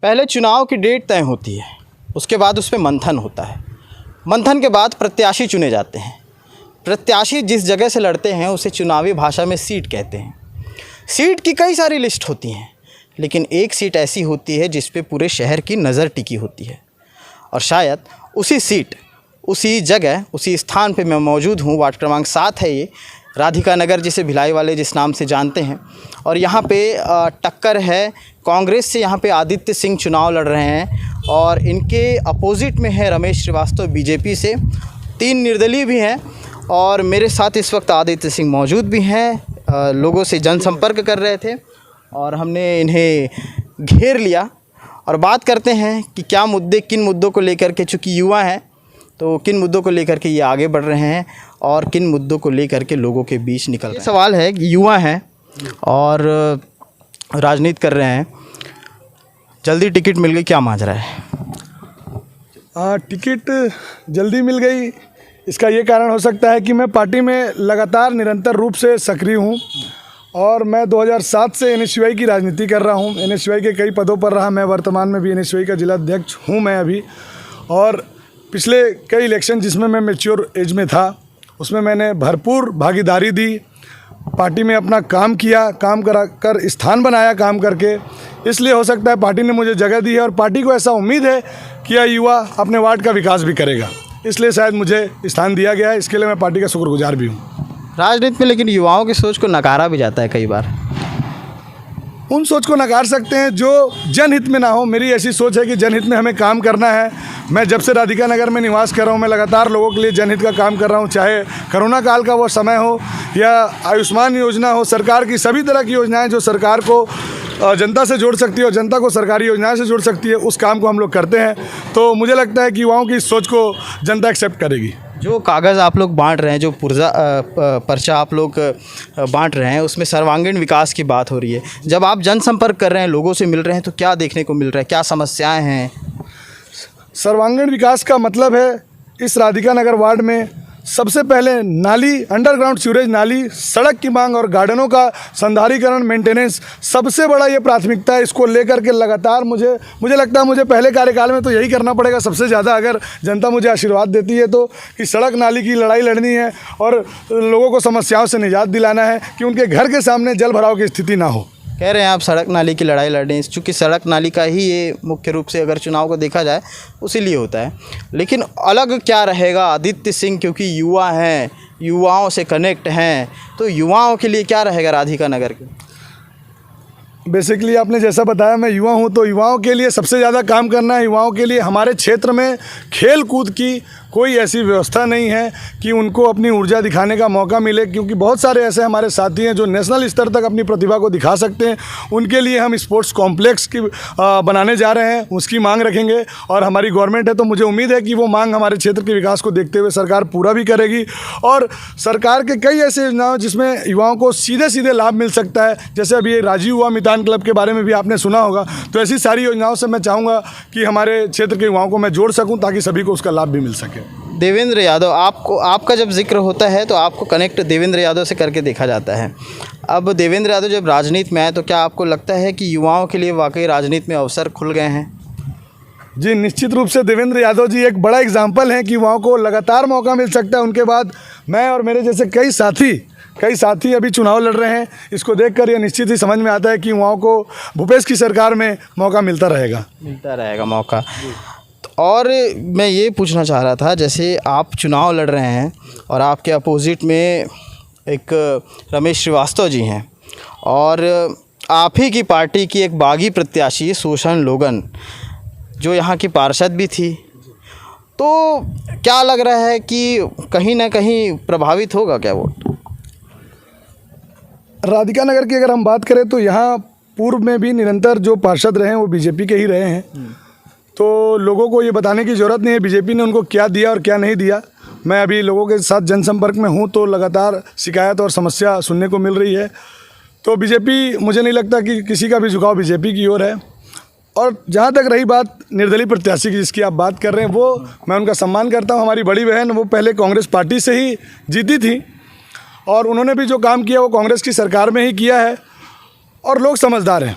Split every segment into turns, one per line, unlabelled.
पहले चुनाव की डेट तय होती है, उसके बाद उस पर मंथन होता है। मंथन के बाद प्रत्याशी चुने जाते हैं। प्रत्याशी जिस जगह से लड़ते हैं उसे चुनावी भाषा में सीट कहते हैं। सीट की कई सारी लिस्ट होती हैं, लेकिन एक सीट ऐसी होती है जिस पे पूरे शहर की नज़र टिकी होती है। और शायद उसी सीट, उसी जगह, उसी स्थान पे मैं मौजूद हूँ। वार्ड क्रमांक 7 है ये, राधिका नगर, जिसे भिलाई वाले जिस नाम से जानते हैं। और यहाँ पे टक्कर है कांग्रेस से। यहाँ पे आदित्य सिंह चुनाव लड़ रहे हैं और इनके अपोजिट में है रमेश श्रीवास्तव बीजेपी से। 3 निर्दलीय भी हैं और मेरे साथ इस वक्त आदित्य सिंह मौजूद भी हैं। लोगों से जनसंपर्क कर रहे थे और हमने इन्हें घेर लिया और बात करते हैं कि क्या मुद्दे, किन मुद्दों को लेकर के, चूँकि युवा हैं तो किन मुद्दों को लेकर के ये आगे बढ़ रहे हैं और किन मुद्दों को लेकर के लोगों के बीच निकल रहे हैं। सवाल है कि युवा हैं और राजनीति कर रहे हैं, जल्दी टिकट मिल गई, क्या माजरा है?
टिकट जल्दी मिल गई, इसका ये कारण हो सकता है कि मैं पार्टी में लगातार निरंतर रूप से सक्रिय हूँ और मैं 2007 से NSUI की राजनीति कर रहा हूँ। NSUI के कई पदों पर रहा मैं, वर्तमान में भी NSUI का जिला अध्यक्ष हूँ मैं अभी। और पिछले कई इलेक्शन जिसमें मैं मैच्योर एज में था उसमें मैंने भरपूर भागीदारी दी, पार्टी में अपना काम किया, काम करा कर स्थान बनाया काम करके। इसलिए हो सकता है पार्टी ने मुझे जगह दी है और पार्टी को ऐसा उम्मीद है कि यह युवा अपने वार्ड का विकास भी करेगा, इसलिए शायद मुझे स्थान दिया गया है। इसके लिए मैं पार्टी का शुक्रगुजार भी हूँ।
राजनीति में लेकिन युवाओं की सोच को नकारा भी जाता है कई बार।
उन सोच को नकार सकते हैं जो जनहित में ना हो। मेरी ऐसी सोच है कि जनहित में हमें काम करना है। मैं जब से राधिका नगर में निवास कर रहा हूँ मैं लगातार लोगों के लिए जनहित का काम कर रहा हूँ, चाहे कोरोना काल का वो समय हो या आयुष्मान योजना हो। सरकार की सभी तरह की योजनाएं जो सरकार को जनता से जोड़ सकती है और जनता को सरकारी योजनाएं से जोड़ सकती है, उस काम को हम लोग करते हैं। तो मुझे लगता है कि युवाओं की इस सोच को जनता एक्सेप्ट करेगी।
जो कागज़ आप लोग बांट रहे हैं, जो पर्चा आप लोग बांट रहे हैं, उसमें सर्वांगीण विकास की बात हो रही है। जब आप जनसंपर्क कर रहे हैं, लोगों से मिल रहे हैं, तो क्या देखने को मिल रहा है, क्या समस्याएं हैं?
सर्वांगीण विकास का मतलब है इस राधिका नगर वार्ड में सबसे पहले नाली, अंडरग्राउंड सीवरेज नाली, सड़क की मांग और गार्डनों का संधारीकरण, मेंटेनेंस सबसे बड़ा ये प्राथमिकता है। इसको लेकर के लगातार मुझे लगता है मुझे पहले कार्यकाल में तो यही करना पड़ेगा सबसे ज़्यादा, अगर जनता मुझे आशीर्वाद देती है तो, कि सड़क नाली की लड़ाई लड़नी है और लोगों को समस्याओं से निजात दिलाना है कि उनके घर के सामने जल भराव की स्थिति ना हो।
कह रहे हैं आप सड़क नाली की लड़ाई लड़ रहे हैं, चूँकि सड़क नाली का ही ये मुख्य रूप से अगर चुनाव को देखा जाए उसी लिए होता है। लेकिन अलग क्या रहेगा आदित्य सिंह, क्योंकि युवा हैं, युवाओं से कनेक्ट हैं, तो युवाओं के लिए क्या रहेगा राधिका नगर के?
बेसिकली आपने जैसा बताया मैं युवा हूँ, तो युवाओं के लिए सबसे ज़्यादा काम करना है। युवाओं के लिए हमारे क्षेत्र में खेल कूद की कोई ऐसी व्यवस्था नहीं है कि उनको अपनी ऊर्जा दिखाने का मौका मिले, क्योंकि बहुत सारे ऐसे हमारे साथी हैं जो नेशनल स्तर तक अपनी प्रतिभा को दिखा सकते हैं। उनके लिए हम स्पोर्ट्स कॉम्प्लेक्स की बनाने जा रहे हैं, उसकी मांग रखेंगे और हमारी गवर्नमेंट है तो मुझे उम्मीद है कि वो मांग हमारे क्षेत्र के विकास को देखते हुए सरकार पूरा भी करेगी। और सरकार के कई ऐसे योजनाएं जिसमें युवाओं को सीधे सीधे लाभ मिल सकता है, जैसे अभी राजीव युवा मितान क्लब के बारे में भी आपने सुना होगा। तो ऐसी सारी योजनाओं से मैं चाहूँगा कि हमारे क्षेत्र के युवाओं को मैं जोड़ सकूँ ताकि सभी को उसका लाभ भी मिल सके।
देवेंद्र यादव, आपका जब जिक्र होता है तो आपको कनेक्ट देवेंद्र यादव से करके देखा जाता है। अब देवेंद्र यादव जब राजनीति में आए तो क्या आपको लगता है कि युवाओं के लिए वाकई राजनीति में अवसर खुल गए हैं?
जी निश्चित रूप से देवेंद्र यादव जी एक बड़ा एग्जाम्पल हैं कि युवाओं को लगातार मौका मिल सकता है। उनके बाद मैं और मेरे जैसे कई साथी अभी चुनाव लड़ रहे हैं। इसको देखकर यह निश्चित ही समझ में आता है कि युवाओं को भूपेश की सरकार में मौका मिलता रहेगा
मौका। और मैं ये पूछना चाह रहा था, जैसे आप चुनाव लड़ रहे हैं और आपके अपोजिट में एक रमेश श्रीवास्तव जी हैं और आप ही की पार्टी की एक बागी प्रत्याशी सोशन लोगन जो यहाँ की पार्षद भी थी, तो क्या लग रहा है कि कहीं ना कहीं प्रभावित होगा क्या वोट?
राधिका नगर की अगर हम बात करें तो यहाँ पूर्व में भी निरंतर जो पार्षद रहे हैं वो बीजेपी के ही रहे हैं, तो लोगों को ये बताने की ज़रूरत नहीं है बीजेपी ने उनको क्या दिया और क्या नहीं दिया। मैं अभी लोगों के साथ जनसंपर्क में हूँ तो लगातार शिकायत और समस्या सुनने को मिल रही है। तो बीजेपी, मुझे नहीं लगता कि किसी का भी झुकाव बीजेपी की ओर है। और जहाँ तक रही बात निर्दलीय प्रत्याशी की जिसकी आप बात कर रहे हैं, वो मैं उनका सम्मान करता हूँ। हमारी बड़ी बहन वो पहले कांग्रेस पार्टी से ही जीती थी और उन्होंने भी जो काम किया वो कांग्रेस की सरकार में ही किया है और लोग समझदार हैं।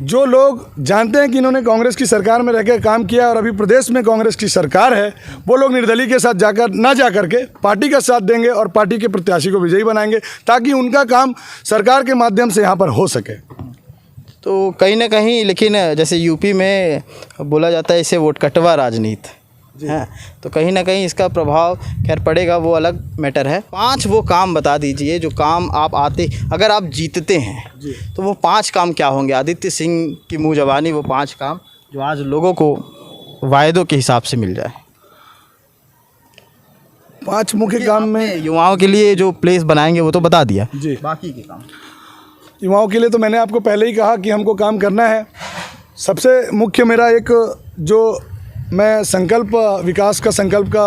जो लोग जानते हैं कि इन्होंने कांग्रेस की सरकार में रहकर काम किया और अभी प्रदेश में कांग्रेस की सरकार है, वो लोग निर्दलीय के साथ जा करके पार्टी का साथ देंगे और पार्टी के प्रत्याशी को विजयी बनाएंगे, ताकि उनका काम सरकार के माध्यम से यहाँ पर हो सके।
तो कहीं ना कहीं लेकिन जैसे यूपी में बोला जाता है इसे वोट कटवा राजनीति है, तो कहीं ना कहीं इसका प्रभाव खैर पड़ेगा, वो अलग मैटर है। 5 वो काम बता दीजिए जो काम आप आते अगर आप जीतते हैं तो वो 5 काम क्या होंगे? आदित्य सिंह की मुँह ज़बानी वो 5 काम जो आज लोगों को वायदों के हिसाब से मिल जाए।
5 मुख्य काम में
युवाओं के लिए जो प्लेस बनाएंगे वो तो बता दिया
जी।
बाकी के काम
युवाओं के लिए तो मैंने आपको पहले ही कहा कि हमको काम करना है। सबसे मुख्य मेरा एक जो मैं संकल्प विकास का संकल्प का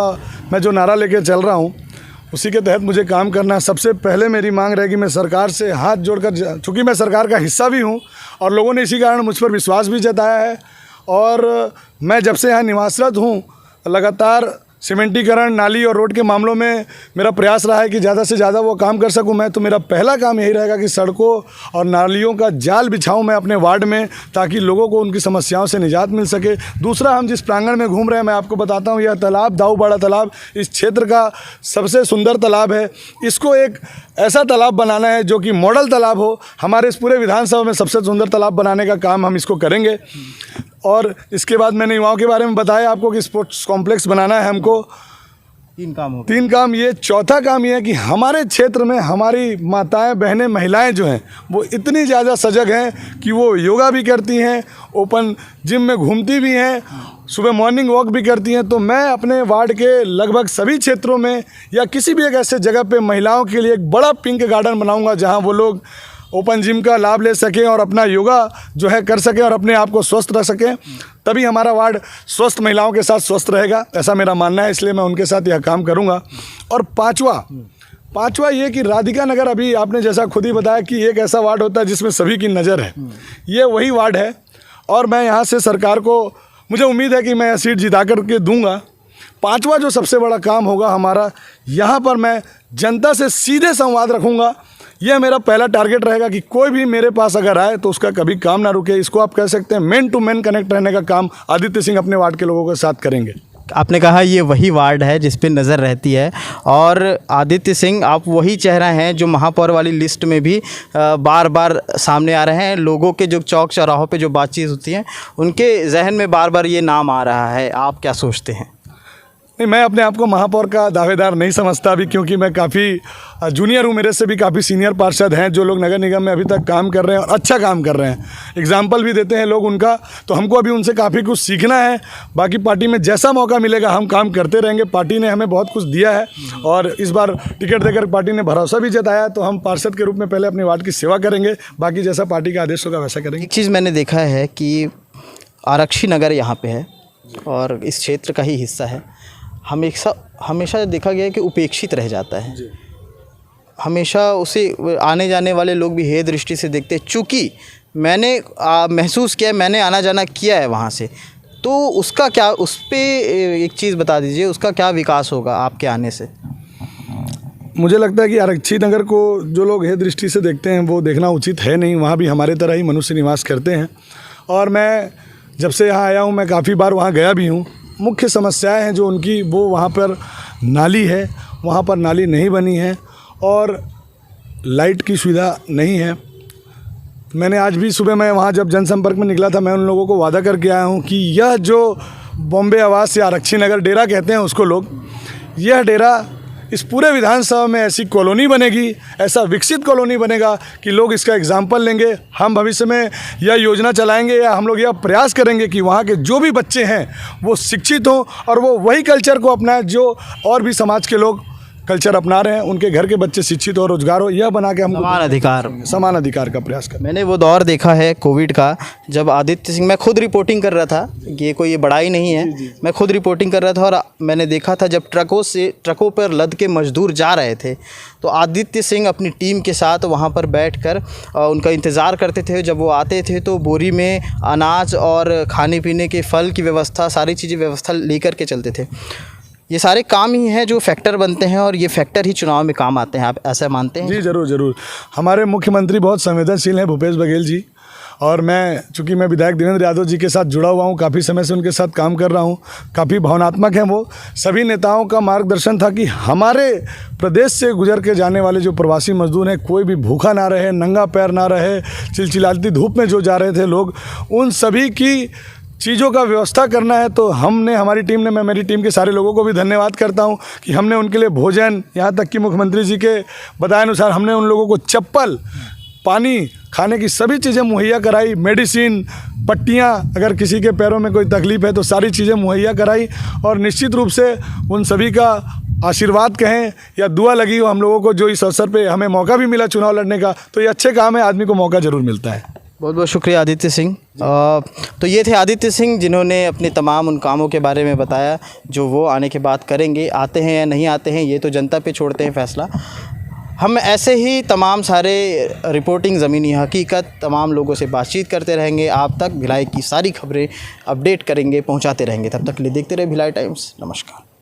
मैं जो नारा लेके चल रहा हूँ, उसी के तहत मुझे काम करना है। सबसे पहले मेरी मांग रहेगी, मैं सरकार से हाथ जोड़कर, चूँकि मैं सरकार का हिस्सा भी हूँ और लोगों ने इसी कारण मुझ पर विश्वास भी जताया है, और मैं जब से यहाँ निवासरत हूँ लगातार सीमेंटीकरण, नाली और रोड के मामलों में मेरा प्रयास रहा है कि ज़्यादा से ज़्यादा वो काम कर सकूं मैं। तो मेरा पहला काम यही रहेगा कि सड़कों और नालियों का जाल बिछाऊं मैं अपने वार्ड में, ताकि लोगों को उनकी समस्याओं से निजात मिल सके। दूसरा, हम जिस प्रांगण में घूम रहे हैं, मैं आपको बताता हूं, यह तालाब दाऊबाड़ा तालाब इस क्षेत्र का सबसे सुंदर तालाब है। इसको एक ऐसा तालाब बनाना है जो कि मॉडल तालाब हो। हमारे इस पूरे विधानसभा में सबसे सुंदर तालाब बनाने का काम हम इसको करेंगे। और इसके बाद मैंने युवाओं के बारे में बताया आपको कि स्पोर्ट्स कॉम्प्लेक्स बनाना है हमको। 3 काम ये। चौथा काम ये है कि हमारे क्षेत्र में हमारी माताएं, बहनें, महिलाएं जो हैं वो इतनी ज़्यादा सजग हैं कि वो योगा भी करती हैं, ओपन जिम में घूमती भी हैं, सुबह मॉर्निंग वॉक भी करती हैं। तो मैं अपने वार्ड के लगभग सभी क्षेत्रों में या किसी भी एक ऐसे जगह पे महिलाओं के लिए एक बड़ा पिंक गार्डन बनाऊंगा, जहां वो लोग ओपन जिम का लाभ ले सकें और अपना योगा जो है कर सकें और अपने आप को स्वस्थ रख सकें। तभी हमारा वार्ड स्वस्थ महिलाओं के साथ स्वस्थ रहेगा, ऐसा मेरा मानना है। इसलिए मैं उनके साथ यह काम करूंगा। और पांचवा ये कि राधिका नगर, अभी आपने जैसा खुद ही बताया कि एक ऐसा वार्ड होता है जिसमें सभी की नज़र है, ये वही वार्ड है। और मैं यहाँ से सरकार को, मुझे उम्मीद है कि मैं यह सीट जिता करके दूँगा। 5वां जो सबसे बड़ा काम होगा हमारा, यहाँ पर मैं जनता से सीधे संवाद रखूँगा। यह मेरा पहला टारगेट रहेगा कि कोई भी मेरे पास अगर आए तो उसका कभी काम ना रुके। इसको आप कह सकते हैं मैन टू मैन कनेक्ट रहने का काम आदित्य सिंह अपने वार्ड के लोगों के साथ करेंगे।
आपने कहा ये वही वार्ड है जिस पे नज़र रहती है, और आदित्य सिंह आप वही चेहरा हैं जो महापौर वाली लिस्ट में भी बार बार सामने आ रहे हैं। लोगों के जो चौक चौराहों पे जो बातचीत होती है उनके जहन में बार बार ये नाम आ रहा है। आप क्या सोचते हैं?
नहीं, मैं अपने आप को महापौर का दावेदार नहीं समझता अभी, क्योंकि मैं काफ़ी जूनियर हूँ। मेरे से भी काफ़ी सीनियर पार्षद हैं जो लोग नगर निगम में अभी तक काम कर रहे हैं और अच्छा काम कर रहे हैं। एग्जाम्पल भी देते हैं लोग उनका, तो हमको अभी उनसे काफ़ी कुछ सीखना है। बाकी पार्टी में जैसा मौका मिलेगा हम काम करते रहेंगे। पार्टी ने हमें बहुत कुछ दिया है और इस बार टिकट देकर पार्टी ने भरोसा भी जताया, तो हम पार्षद के रूप में पहले अपने वार्ड की सेवा करेंगे, बाकी जैसा पार्टी का आदेश होगा वैसा करेंगे।
एक चीज़ मैंने देखा है कि आरक्षी नगर यहाँ पे है और इस क्षेत्र का ही हिस्सा है। हमेशा देखा गया है कि उपेक्षित रह जाता है। हमेशा उसे आने जाने वाले लोग भी हेय दृष्टि से देखते हैं। चूँकि मैंने महसूस किया, मैंने आना जाना किया है वहाँ से, तो उसका क्या, उस पर एक चीज़ बता दीजिए, उसका क्या विकास होगा आपके आने से?
मुझे लगता है कि आरक्षी नगर को जो लोग हेय दृष्टि से देखते हैं वो देखना उचित है नहीं। वहाँ भी हमारे तरह ही मनुष्य निवास करते हैं और मैं जब से यहाँ आया हूँ मैं काफ़ी बार वहाँ गया भी हूँ। मुख्य समस्याएं हैं जो उनकी, वो वहाँ पर नाली है, वहाँ पर नाली नहीं बनी है और लाइट की सुविधा नहीं है। मैंने आज भी सुबह मैं वहाँ जब जनसंपर्क में निकला था, मैं उन लोगों को वादा करके आया हूँ कि यह जो बॉम्बे आवास या आरक्षी नगर डेरा कहते हैं उसको लोग, यह डेरा इस पूरे विधानसभा में ऐसी कॉलोनी बनेगी, ऐसा विकसित कॉलोनी बनेगा कि लोग इसका एग्जाम्पल लेंगे। हम भविष्य में यह योजना चलाएंगे या हम लोग यह प्रयास करेंगे कि वहाँ के जो भी बच्चे हैं वो शिक्षित हों और वो वही कल्चर को अपनाएं जो और भी समाज के लोग कल्चर अपना रहे हैं, उनके घर के बच्चे शिक्षित हो, रोजगार हो, यह बना के हम समान अधिकार का प्रयास करें।
मैंने वो दौर देखा है कोविड का, जब आदित्य सिंह, मैं खुद रिपोर्टिंग कर रहा था, ये बड़ाई नहीं है, मैं खुद रिपोर्टिंग कर रहा था और मैंने देखा था जब ट्रकों पर लद के मजदूर जा रहे थे तो आदित्य सिंह अपनी टीम के साथ वहाँ पर बैठकर उनका इंतज़ार करते थे। जब वो आते थे तो बोरी में अनाज और खाने पीने के फल की व्यवस्था, सारी चीज़ें व्यवस्था लेकर के चलते थे। ये सारे काम ही हैं जो फैक्टर बनते हैं और ये फैक्टर ही चुनाव में काम आते हैं। आप ऐसा मानते हैं?
जी ज़रूर ज़रूर। हमारे मुख्यमंत्री बहुत संवेदनशील हैं, भूपेश बघेल जी, और चूँकि मैं विधायक देवेंद्र यादव जी के साथ जुड़ा हुआ हूँ, काफ़ी समय से उनके साथ काम कर रहा हूँ, काफ़ी भावनात्मक हैं वो। सभी नेताओं का मार्गदर्शन था कि हमारे प्रदेश से गुजर के जाने वाले जो प्रवासी मजदूर हैं, कोई भी भूखा ना रहे, नंगा पैर ना रहे, चिलचिलाती धूप में जो जा रहे थे लोग, उन सभी की चीज़ों का व्यवस्था करना है। तो हमने, हमारी टीम ने, मैं मेरी टीम के सारे लोगों को भी धन्यवाद करता हूं कि हमने उनके लिए भोजन, यहाँ तक कि मुख्यमंत्री जी के बताए अनुसार हमने उन लोगों को चप्पल, पानी, खाने की सभी चीज़ें मुहैया कराई, मेडिसिन, पट्टियाँ, अगर किसी के पैरों में कोई तकलीफ़ है तो सारी चीज़ें मुहैया कराई। और निश्चित रूप से उन सभी का आशीर्वाद कहें या दुआ लगी हो हम लोगों को, जो इस अवसर पे हमें मौका भी मिला चुनाव लड़ने का, तो ये अच्छे काम है, आदमी को मौका ज़रूर मिलता है।
बहुत बहुत शुक्रिया आदित्य सिंह। तो ये थे आदित्य सिंह, जिन्होंने अपने तमाम उन कामों के बारे में बताया जो वो आने के बाद करेंगे। आते हैं या नहीं आते हैं ये तो जनता पे छोड़ते हैं फैसला। हम ऐसे ही तमाम सारे रिपोर्टिंग, ज़मीनी हकीकत, तमाम लोगों से बातचीत करते रहेंगे, आप तक भिलाई की सारी खबरें अपडेट करेंगे, पहुंचाते रहेंगे। तब तक के लिए देखते रहे भिलाई टाइम्स। नमस्कार।